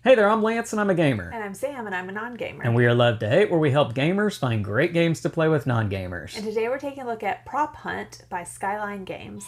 Hey there, I'm Lance and I'm a gamer. And I'm Sam, and I'm a non-gamer. And we are Love to Hate, where we help gamers find great games to play with non-gamers. And today we're taking a look at Prop Hunt by Skyline Games.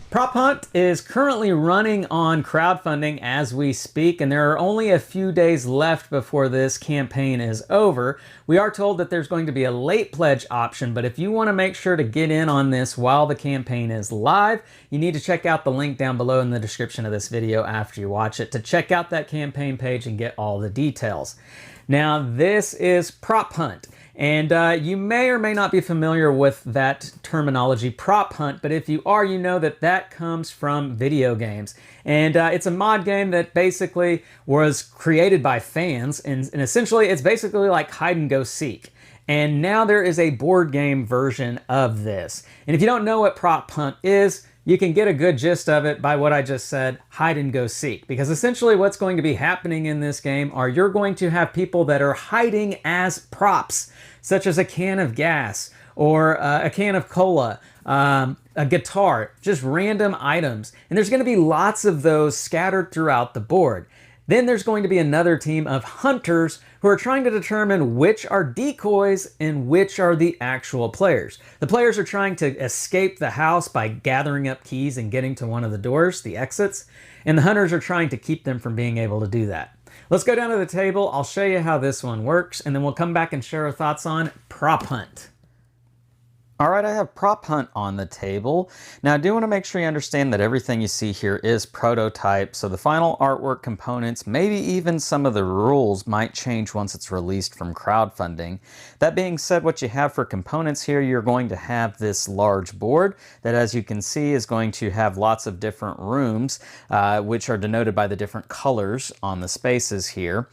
Prop Hunt is currently running on crowdfunding as we speak, and there are only a few days left before this campaign is over. We are told that there's going to be a late pledge option, but if you want to make sure to get in on this while the campaign is live, you need to check out the link down below in the description of this video after you watch it to check out that campaign page and get all the details. Now, this is Prop Hunt. And you may or may not be familiar with that terminology, prop hunt, but if you are, you know that that comes from video games. And it's a mod game that basically was created by fans, and essentially it's basically like hide and go seek. And now there is a board game version of this. And if you don't know what prop hunt is, you can get a good gist of it by what I just said, hide and go seek. Because essentially what's going to be happening in this game are you're going to have people that are hiding as props, such as a can of gas or a can of cola, a guitar, just random items. And there's going to be lots of those scattered throughout the board. Then there's going to be another team of hunters who are trying to determine which are decoys and which are the actual players. The players are trying to escape the house by gathering up keys and getting to one of the doors, the exits, and the hunters are trying to keep them from being able to do that. Let's go down to the table. I'll show you how this one works, and then we'll come back and share our thoughts on Prop Hunt. All right, I have Prop Hunt on the table. Now, I do want to make sure you understand that everything you see here is prototype, so the final artwork components, maybe even some of the rules might change once it's released from crowdfunding. That being said, what you have for components here, you're going to have this large board that, as you can see, is going to have lots of different rooms, which are denoted by the different colors on the spaces here.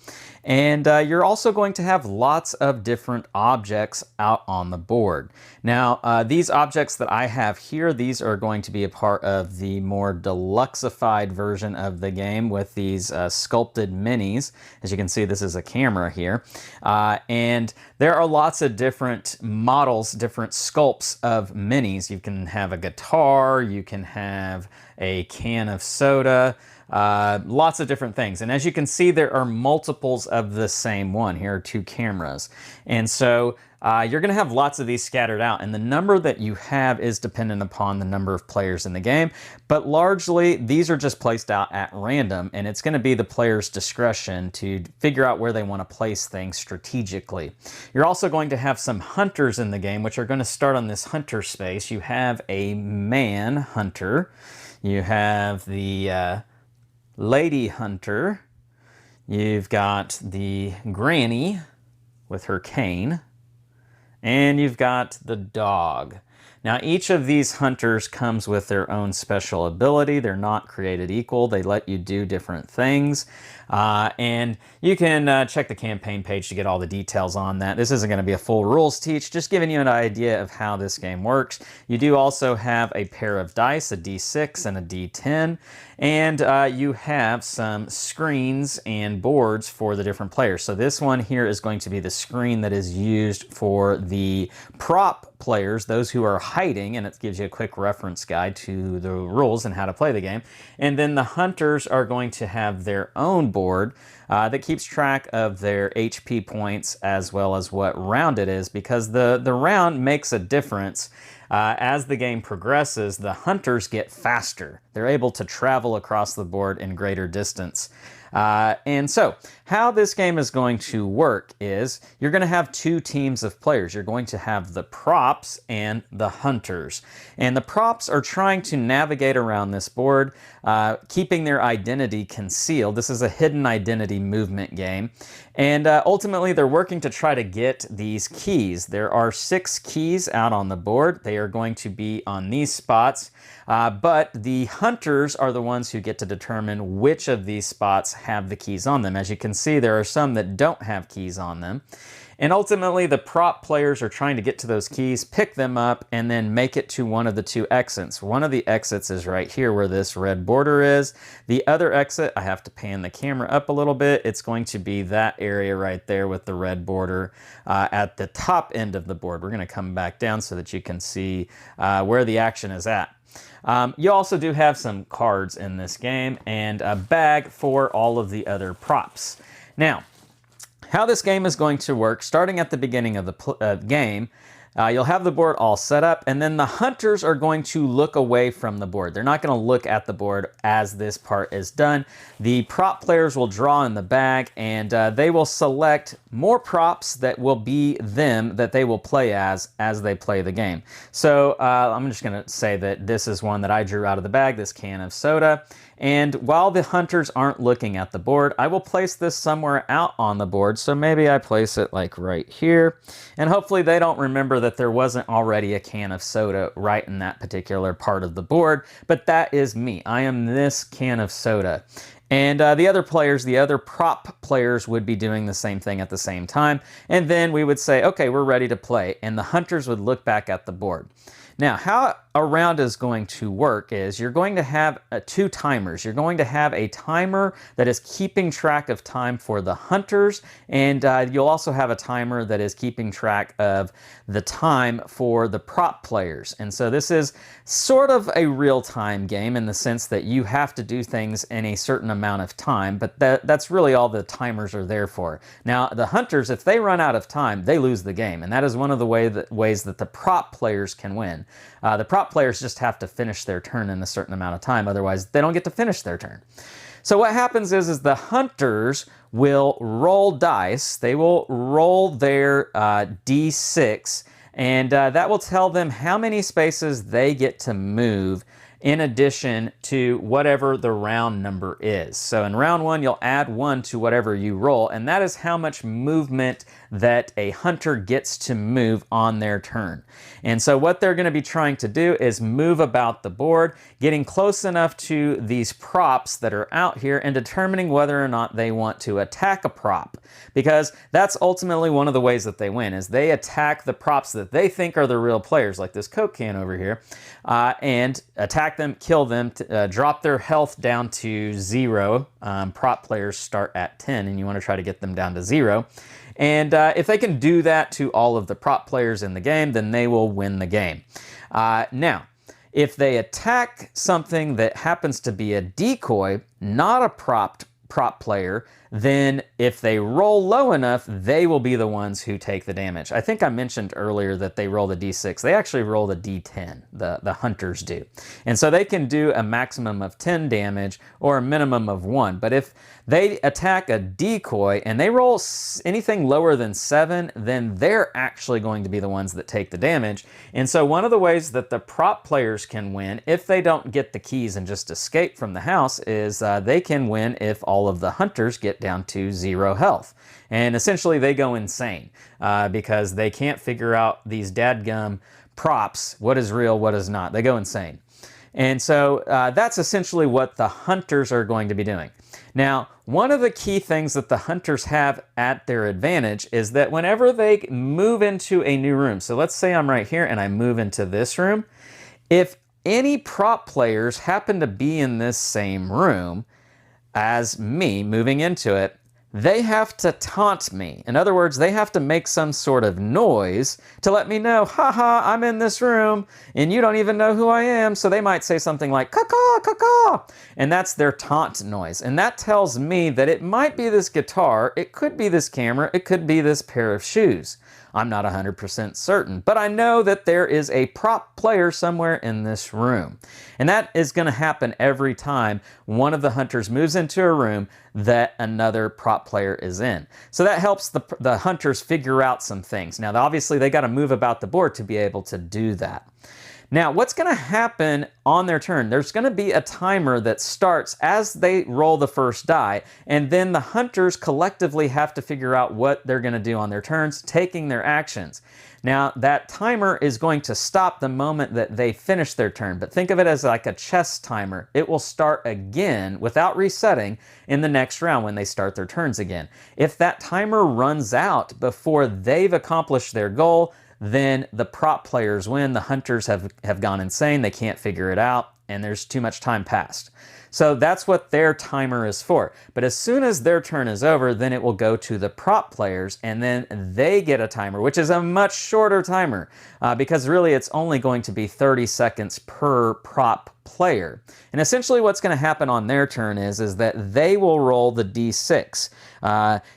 And you're also going to have lots of different objects out on the board. Now, these objects that I have here, these are going to be a part of the more deluxeified version of the game with these sculpted minis. As you can see, this is a camera here. And there are lots of different models, different sculpts of minis. You can have a guitar, you can have a can of soda, lots of different things. And as you can see, there are multiples of the same one. Here are two cameras. And so you're going to have lots of these scattered out. And the number that you have is dependent upon the number of players in the game. But largely, these are just placed out at random. And it's going to be the player's discretion to figure out where they want to place things strategically. You're also going to have some hunters in the game, which are going to start on this hunter space. You have a man hunter. You have the lady hunter, you've got the granny with her cane, and you've got the dog. Now, each of these hunters comes with their own special ability. They're not created equal. They let you do different things. And you can check the campaign page to get all the details on that. This isn't going to be a full rules teach, just giving you an idea of how this game works. You do also have a pair of dice, a D6 and a D10, and you have some screens and boards for the different players. So this one here is going to be the screen that is used for the prop players, those who are hiding, and it gives you a quick reference guide to the rules and how to play the game. And then the hunters are going to have their own board that keeps track of their HP points as well as what round it is, because the round makes a difference. As the game progresses, the hunters get faster. They're able to travel across the board in greater distance. And so, how this game is going to work is you're going to have two teams of players. You're going to have the props and the hunters. And the props are trying to navigate around this board, keeping their identity concealed. This is a hidden identity movement game. And ultimately, they're working to try to get these keys. There are 6 keys out on the board. They are going to be on these spots. But the hunters are the ones who get to determine which of these spots have the keys on them. As you can see, there are some that don't have keys on them. And ultimately, the prop players are trying to get to those keys, pick them up, and then make it to one of the two exits. One of the exits is right here where this red border is. The other exit, I have to pan the camera up a little bit. It's going to be that area right there with the red border at the top end of the board. We're going to come back down so that you can see where the action is at. You also do have some cards in this game and a bag for all of the other props. Now, how this game is going to work, starting at the beginning of the game, you'll have the board all set up, and then the hunters are going to look away from the board. They're not going to look at the board as this part is done. The prop players will draw in the bag, and they will select more props that will be them that they will play as they play the game. So I'm just going to say that this is one that I drew out of the bag, this can of soda. And while the hunters aren't looking at the board, I will place this somewhere out on the board. So maybe I place it like right here. And hopefully they don't remember that there wasn't already a can of soda right in that particular part of the board. But that is me. I am this can of soda. And the other players, the other prop players would be doing the same thing at the same time. And then we would say, okay, we're ready to play. And the hunters would look back at the board. Now, how a round is going to work is you're going to have two timers. You're going to have a timer that is keeping track of time for the hunters, and you'll also have a timer that is keeping track of the time for the prop players. And so this is sort of a real-time game in the sense that you have to do things in a certain amount of time, but that's really all the timers are there for. Now, the hunters, if they run out of time, they lose the game, and that is one of the ways that the prop players can win. The prop players just have to finish their turn in a certain amount of time, otherwise they don't get to finish their turn. So what happens is the hunters will roll dice. They will roll their D6, and that will tell them how many spaces they get to move in addition to whatever the round number is. So in round one, you'll add 1 to whatever you roll, and that is how much movement that a hunter gets to move on their turn. And so what they're going to be trying to do is move about the board, getting close enough to these props that are out here and determining whether or not they want to attack a prop. Because that's ultimately one of the ways that they win, is they attack the props that they think are the real players, like this Coke can over here, and attack them, kill them, drop their health down to 0. Prop players start at 10, and you want to try to get them down to 0. And if they can do that to all of the prop players in the game, then they will win the game. Now, if they attack something that happens to be a decoy, not a prop player, then if they roll low enough, they will be the ones who take the damage. I think I mentioned earlier that they roll the D6. They actually roll the D10, the hunters do. And so they can do a maximum of 10 damage or a minimum of 1. But if they attack a decoy and they roll anything lower than 7, then they're actually going to be the ones that take the damage. And so one of the ways that the prop players can win, if they don't get the keys and just escape from the house, is they can win if all of the hunters get down to 0 health. And essentially they go insane because they can't figure out these dadgum props, what is real, what is not. They go insane. And so that's essentially what the hunters are going to be doing. Now, one of the key things that the hunters have at their advantage is that whenever they move into a new room, so let's say I'm right here and I move into this room, if any prop players happen to be in this same room as me moving into it, they have to taunt me. In other words, they have to make some sort of noise to let me know, haha, I'm in this room and you don't even know who I am. So they might say something like, caw-caw, caw-caw. And that's their taunt noise. And that tells me that it might be this guitar, it could be this camera, it could be this pair of shoes. I'm not 100% certain, but I know that there is a prop player somewhere in this room. And that is going to happen every time one of the hunters moves into a room that another prop player is in. So that helps the hunters figure out some things. Now, obviously, they got to move about the board to be able to do that. Now, what's going to happen on their turn? There's going to be a timer that starts as they roll the first die, and then the hunters collectively have to figure out what they're going to do on their turns, taking their actions. Now, that timer is going to stop the moment that they finish their turn, but think of it as like a chess timer. It will start again without resetting in the next round when they start their turns again. If that timer runs out before they've accomplished their goal, then the prop players win. The hunters have gone insane. They can't figure it out, and there's too much time passed. So that's what their timer is for. But as soon as their turn is over, then it will go to the prop players, and then they get a timer, which is a much shorter timer because really it's only going to be 30 seconds per prop player. And essentially what's going to happen on their turn is that they will roll the d6.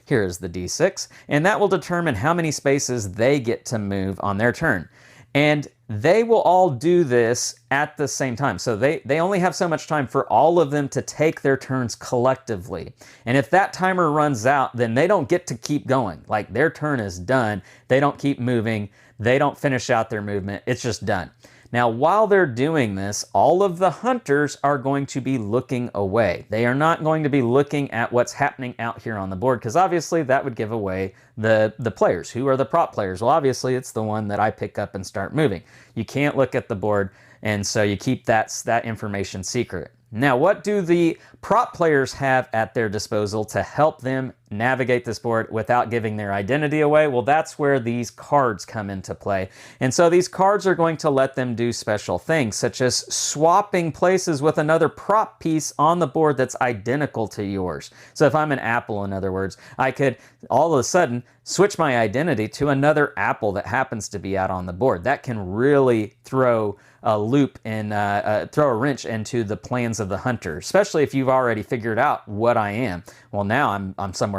Here's the d6, and that will determine how many spaces they get to move on their turn. And they will all do this at the same time. So they only have so much time for all of them to take their turns collectively. And if that timer runs out, then they don't get to keep going. Like, their turn is done. They don't keep moving. They don't finish out their movement. It's just done. Now, while they're doing this, all of the hunters are going to be looking away. They are not going to be looking at what's happening out here on the board, because obviously that would give away the players. Who are the prop players? Well, obviously it's the one that I pick up and start moving. You can't look at the board, and so you keep that information secret. Now, what do the prop players have at their disposal to help them navigate this board without giving their identity away? Well, that's where these cards come into play. And so these cards are going to let them do special things, such as swapping places with another prop piece on the board that's identical to yours. So if I'm an apple, in other words, I could all of a sudden switch my identity to another apple that happens to be out on the board. That can really throw a loop and throw a wrench into the plans of the hunter, especially if you've already figured out what I am. Well, now I'm somewhere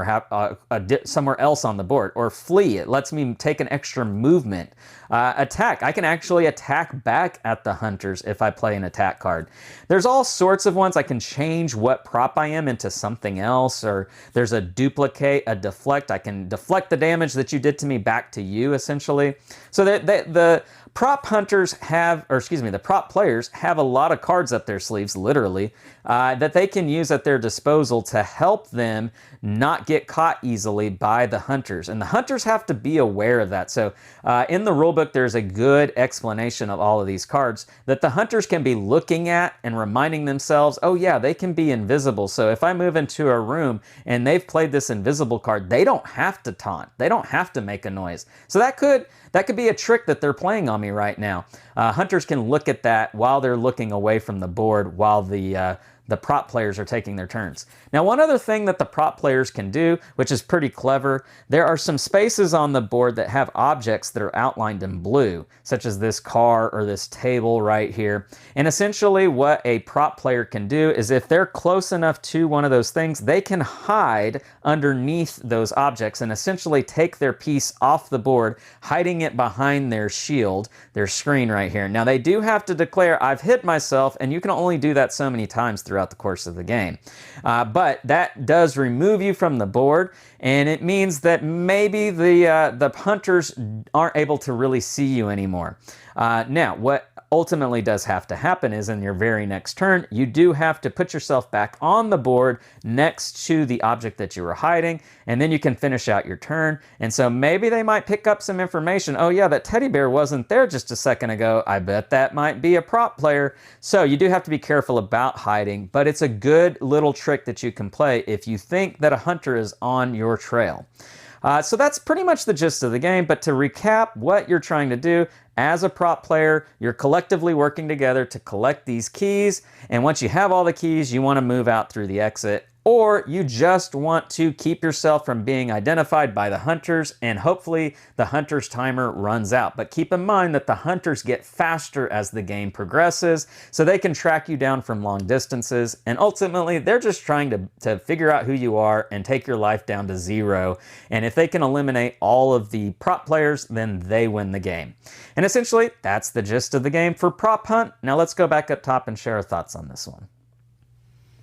somewhere else on the board. Or flee, it lets me take an extra movement. Attack, I can actually attack back at the hunters if I play an attack card. There's all sorts of ones. I can change what prop I am into something else, or there's a duplicate, a deflect. I can deflect the damage that you did to me back to you, essentially. So the prop hunters have, or excuse me, the prop players have a lot of cards up their sleeves, literally, that they can use at their disposal to help them not get caught easily by the hunters. And the hunters have to be aware of that. So in the rulebook, there's a good explanation of all of these cards that the hunters can be looking at and reminding themselves, oh yeah, they can be invisible. So if I move into a room and they've played this invisible card, they don't have to taunt. They don't have to make a noise. So that could be a trick that they're playing on me right now. Hunters can look at that while they're looking away from the board while the prop players are taking their turns. Now, one other thing that the prop players can do, which is pretty clever, there are some spaces on the board that have objects that are outlined in blue, such as this car or this table right here. And essentially what a prop player can do is if they're close enough to one of those things, they can hide underneath those objects and essentially take their piece off the board, hiding it behind their shield, their screen right here. Now, they do have to declare, I've hit myself, and you can only do that so many times throughout the course of the game. But that does remove you from the board, and it means that maybe the hunters aren't able to really see you anymore. Now, what ultimately does have to happen is in your very next turn, you do have to put yourself back on the board next to the object that you were hiding, and then you can finish out your turn. And so maybe they might pick up some information. Oh yeah, that teddy bear wasn't there just a second ago. I bet that might be a prop player. So you do have to be careful about hiding, but it's a good little trick that you can play if you think that a hunter is on your trail. So that's pretty much the gist of the game, but to recap what you're trying to do, as a prop player, you're collectively working together to collect these keys, and once you have all the keys, you want to move out through the exit, or you just want to keep yourself from being identified by the hunters, and hopefully the hunter's timer runs out. But keep in mind that the hunters get faster as the game progresses, so they can track you down from long distances, and ultimately they're just trying to figure out who you are and take your life down to 0. And if they can eliminate all of the prop players, then they win the game. And essentially, that's the gist of the game for Prop Hunt. Now let's go back up top and share our thoughts on this one.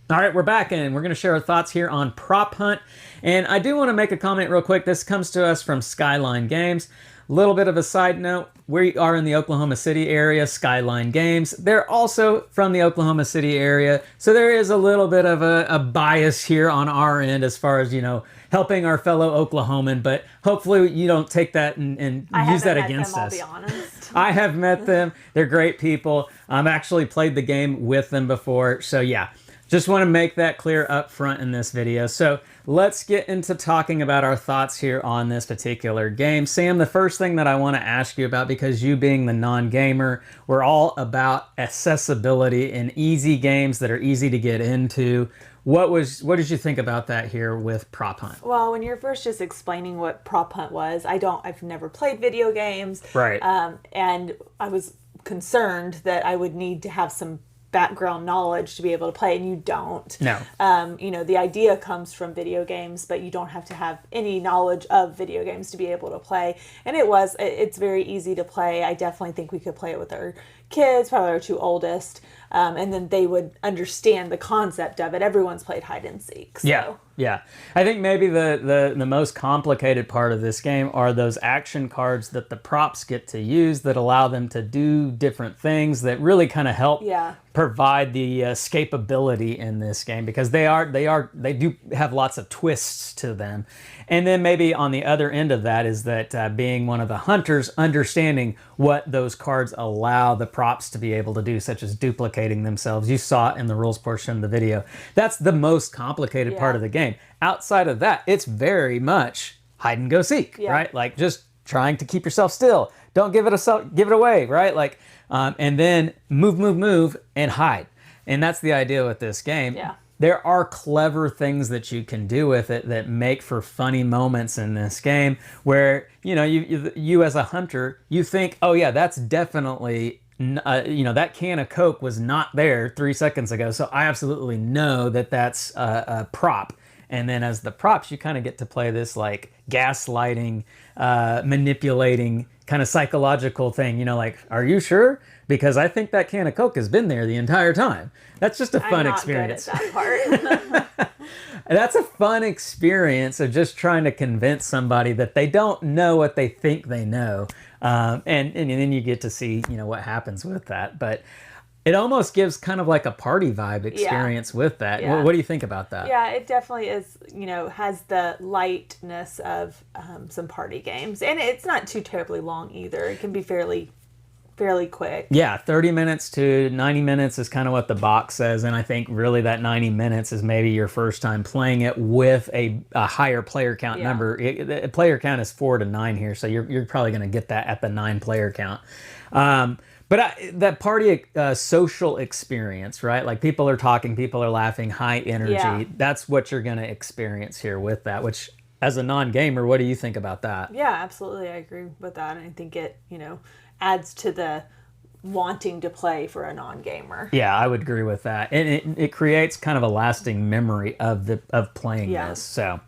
All right, we're back, and we're going to share our thoughts here on Prop Hunt. And I do want to make a comment real quick. This comes to us from Skyline Games. Little bit of a side note, we are in the Oklahoma City area, Skyline Games. They're also from the Oklahoma City area, so there is a little bit of a bias here on our end as far as, helping our fellow Oklahoman, but hopefully you don't take that and use that against us. I'll be honest. I have met them. They're great people. I've actually played the game with them before, so yeah. Just want to make that clear up front in this video. So let's get into talking about our thoughts here on this particular game. Sam, the first thing that I want to ask you about, because you being the non-gamer, we're all about accessibility and easy games that are easy to get into. What did you think about that here with Prop Hunt? Well, when you're first just explaining what Prop Hunt was, I've never played video games. Right. And I was concerned that I would need to have some background knowledge to be able to play, and you don't. No. The idea comes from video games, but you don't have to have any knowledge of video games to be able to play. And it's very easy to play. I definitely think we could play it with our kids, probably our two oldest, and then they would understand the concept of it. Everyone's played hide and seek. So. Yeah. I think maybe the most complicated part of this game are those action cards that the props get to use that allow them to do different things that really kind of help provide the escapability in this game, because they do have lots of twists to them. And then maybe on the other end of that is that being one of the hunters, understanding what those cards allow the props to be able to do, such as duplicating themselves. You saw it in the rules portion of the video. That's the most complicated part of the game. Outside of that, it's very much hide and go seek, right? Like just trying to keep yourself still. Don't give it away, right? Like, and then move, and hide. And that's the idea with this game. Yeah. There are clever things that you can do with it that make for funny moments in this game where, you as a hunter, you think, oh yeah, that's definitely, that can of Coke was not there 3 seconds ago. So I absolutely know that that's a prop. And then as the props, you kind of get to play this like gaslighting, manipulating kind of psychological thing, like, are you sure? Because I think that can of Coke has been there the entire time. That's just a fun experience. I'm not good at that part. That's a fun experience of just trying to convince somebody that they don't know what they think they know. And then you get to see, what happens with that. But it almost gives kind of like a party vibe experience with that. Yeah. What do you think about that? Yeah, it definitely is, has the lightness of some party games. And it's not too terribly long either. It can be fairly quick. Yeah, 30 minutes to 90 minutes is kind of what the box says. And I think really that 90 minutes is maybe your first time playing it with a higher player count number. The player count is 4 to 9 here. So you're probably going to get that at the 9 player count. But that party social experience, right? Like people are talking, people are laughing, high energy. Yeah. That's what you're going to experience here with that, which as a non-gamer, what do you think about that? Yeah, absolutely. I agree with that. And I think it, adds to the wanting to play for a non-gamer. Yeah, I would agree with that. And it creates kind of a lasting memory of playing this. So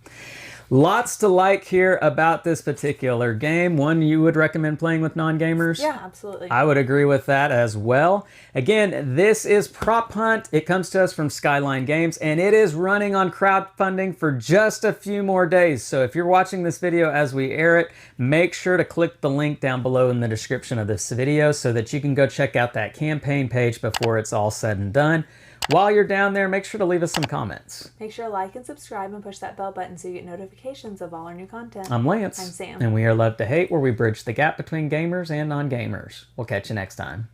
lots to like here about this particular game. One you would recommend playing with non-gamers? Yeah, absolutely. I would agree with that as well. Again, this is Prop Hunt. It comes to us from Skyline Games, and it is running on crowdfunding for just a few more days. So if you're watching this video as we air it, make sure to click the link down below in the description of this video so that you can go check out that campaign page before it's all said and done. While you're down there, make sure to leave us some comments. Make sure to like and subscribe and push that bell button so you get notifications of all our new content. I'm Lance. I'm Sam. And we are Love to Hate, where we bridge the gap between gamers and non-gamers. We'll catch you next time.